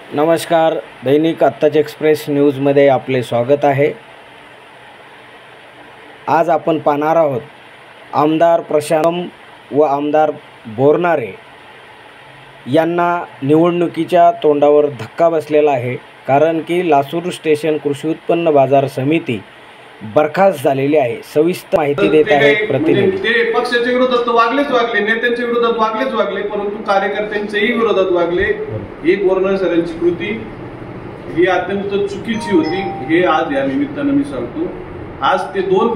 नमस्कार, दैनिक आत्ताच एक्सप्रेस न्यूजमध्ये आपले स्वागत आहे। आज आपण पाहणार आहोत आमदार प्रशांत व आमदार बोरनारे यांना निवडणुकीच्या तोंडावर धक्का बसलेला आहे। कारण की लासूर स्टेशन कृषी उत्पन्न बाजार समिती बरखास्त झालेली आहे। सविस्तर माहिती देत आहेत प्रतिनिधी। ते पक्षाच्या विरोधात वागलेच वागले, नेत्यांच्या विरोधात वागलेच वागले, परंतु कार्यकर्त्यांच्याही विरोधात वागले। ही बोरनारे सरांची कृती ही अत्यंत चुकीची होती, हे आज या निमित्ताने मी सांगतो। आज ते दोन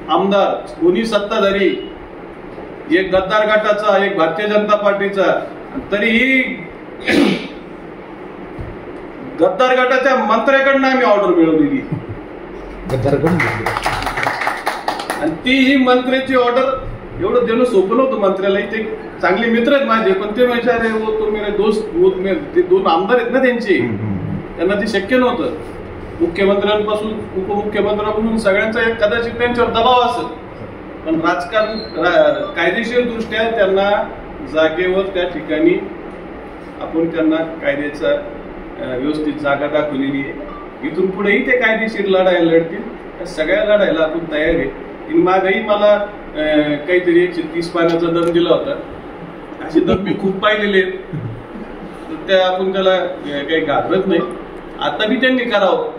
आमदार, दोन्ही सत्ताधारी, एक गद्दार गटाचा, एक भारतीय जनता पार्टीचा, तरीही गद्दार गटाच्या मंत्र्याकडनं आम्ही ऑर्डर मिळवलेली आणि ती ही मंत्र्याची ऑर्डर एवढं देणं सोपं नव्हतं मंत्र्याला। ते चांगले मित्र आहेत माझे, पण ते विचारे वो तो मेरे दोस्त, ते दोन आमदार आहेत ना त्यांचे, त्यांना ते शक्य नव्हतं। मुख्यमंत्र्यांपासून उपमुख्यमंत्र्यांपासून सगळ्यांचा एक कदाचित त्यांच्यावर दबाव असेल, पण राजकारण कायदेशीर दृष्ट्या त्यांना जागेवर त्या ठिकाणी आपण त्यांना कायद्याचा व्यवस्थित जागा दाखवलेली आहे। इथून पुढेही ते कायदेशीर लढाई लढतील, त्या सगळ्या लढायला आपण तयार आहे। मागही मला काहीतरी 130 पाण्याचा दम दिला होता, असे दम मी खूप पाहिलेले आहेत, त्या आपण त्याला काही घाबरत नाही। आता बी त्यांनी करावं,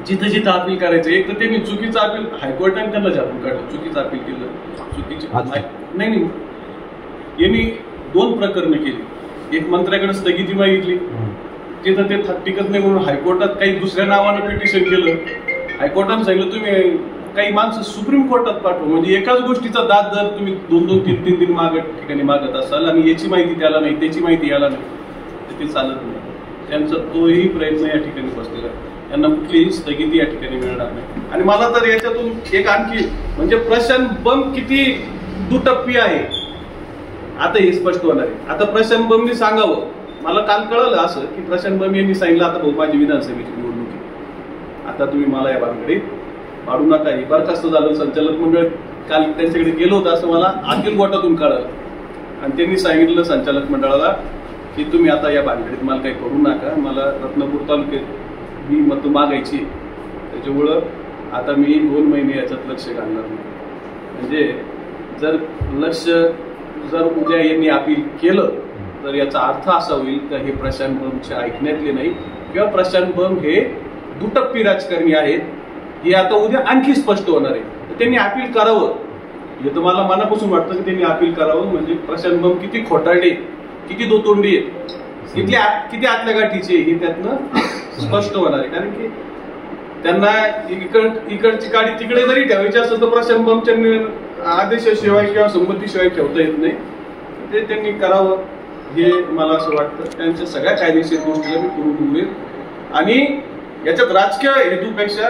जिथं जिथं अपील करायचं। एक तर त्यांनी चुकीचं अपील हायकोर्टाने त्यांना झापून काढलं, चुकीचं अपील केलं, चुकीची नाही। यांनी 2 प्रकरणं केली। एक मंत्र्याकडे स्थगिती मागितली, तिथं ते टिकत नाही म्हणून हायकोर्टात काही दुसऱ्या नावानं पिटिशन केलं। हायकोर्टाने सांगितलं तुम्ही काही माणसं सुप्रीम कोर्टात पाठवा, म्हणजे एकाच गोष्टीचा दाद जर तुम्ही 2-2, 3-3 दिन ठिकाणी मागत असाल आणि याची माहिती त्याला नाही, त्याची माहिती याला नाही, तर ते चालत नाही। त्यांचा तोही प्रयत्न या ठिकाणी बसलेला आहे, त्यांना कुठलीही स्थगिती या ठिकाणी मिळणार नाही। आणि मला तर याच्यातून एक आणखी म्हणजे प्रशांत बंब किती दुटप्पी आहे आता हे स्पष्ट होणार आहे। आता प्रशांत बंबनी सांगावं, मला काल कळलं असं की प्रशांत बंब यांनी सांगितलं आता भाऊ माझी विधानसभेची निवडणूक, आता तुम्ही मला या भानगडीत पाडू नका। हे बरखास्त झालं, संचालक मंडळ काल त्यांच्याकडे गेलो होतं असं मला आतील गोटातून कळलं, आणि त्यांनी सांगितलं संचालक मंडळाला की तुम्ही आता या भानगडीत मला काही करू नका, मला रत्नापूर तालुक्यात मी मतं मागायची, त्याच्यामुळं आता मी 2 महिने याच्यात लक्ष घालणार नाही। म्हणजे जर उद्या यांनी अपील केलं तर याचा अर्थ असा होईल की हे प्रशांत बंबचे ऐकण्यातले नाही, किंवा प्रशांत बंब हे दुटप्पी राजकारणी आहेत, हे आता उद्या आणखी स्पष्ट होणार आहे। तर त्यांनी अपील करावं, हे तर मला मनापासून वाटतं की त्यांनी अपील करावं। म्हणजे प्रशांत बंब किती खोटारडे, किती दोतोंडी आहेत, किती आतल्या गाठीचे, हे त्यातनं स्पष्ट होणार आहे। कारण की त्यांना इकडची गाडी तिकडे जरी ठेवायची असेल तर प्रशांत बंबच्या आदेशाशिवाय किंवा संमतीशिवाय ठेवता येत नाही, ते त्यांनी करावं हे मला असं वाटतं। त्यांच्या सगळ्या कायदेशीर गोष्टीला मी पूर्ण उघडेल, आणि याच्यात राजकीय हेतूपेक्षा